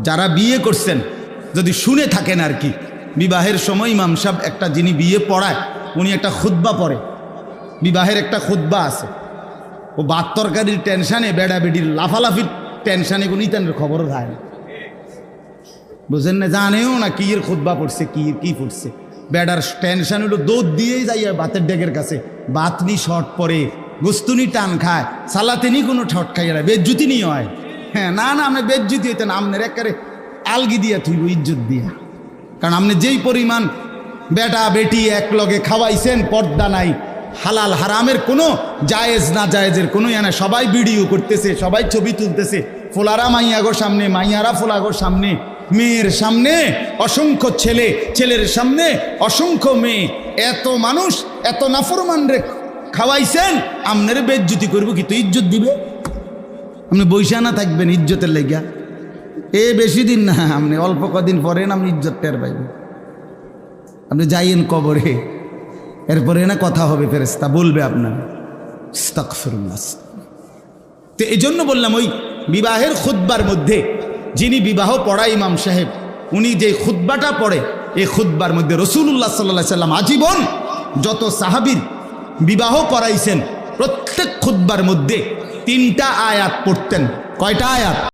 যারা বিয়ে করছেন যদি শুনে থাকেন আর কি, বিবাহের সময় ইমাম সাহেব একটা যিনি বিয়ে পড়ায় উনি একটা খুতবা পড়ে, বিবাহের একটা খুতবা আছে। ও ভাত তরকারির টেনশানে, বেড়া বেডির লাফালাফির টেনশানে কোনো ইতানের খবরও যায় না, বুঝেন না, জানেও না কি এর খুতবা পড়ছে, কি পড়ছে। বেড়ার টেনশন হলো দৌড় দিয়েই যাই ভাতের ডেকের কাছে, ভাত নি শর্ট পরে, গুস্তুনি টান খায়, সালাতে নি কোনো ঠট খাই না, বেজ্জুতি নি হয়। হ্যাঁ, না আমরা বেজ্জুতি হইতেন, আমনের একেবারে আলগি দিয়া থইব ইজ্জত দিয়া। কারণ আপনি যেই পরিমাণ বেটা বেটি এক লগে খাওয়াইছেন, পর্দা নাই, হালাল হারামের কোনো জায়েজ না জায়েজের কোনো না, সবাই ভিডিও করতেছে, সবাই ছবি তুলতেছে, ফোলারা মাইয়াগোর সামনে, মাইয়ারা ফোলাগোর সামনে, মেয়ের সামনে অসংখ্য ছেলে, ছেলের সামনে অসংখ্য মেয়ে, এত মানুষ, এত নাফরমান রে খাওয়াইছেন, আপনারে বেজ্জুতি করবো কি? তো ইজ্জত দিবে, আপনি বৈশা না থাকবেন ইজ্জতের লেগা। বেশি দিন না, আপনি অল্প কদিন পরে না আপনি ইজ্জত টের পাইবেন। আপনি যাইয়েন কবরে, এরপরে না কথা হবে, ফেরেশতা বলবে আপনার আস্তাগফিরুল্লাহ। তো এই জন্য বললাম, ওই বিবাহের খুতবার মধ্যে যিনি বিবাহ পড়ায় ইমাম সাহেব, উনি যে খুতবাটা পড়ে, এই খুতবার মধ্যে রাসূলুল্লাহ সাল্লাল্লাহু আলাইহি সাল্লাম আজীবন যত সাহাবীর বিবাহ পড়াইছেন, প্রত্যেক খুতবার মধ্যে 3টা আয়াত পড়তেন। কয়টা আয়াত?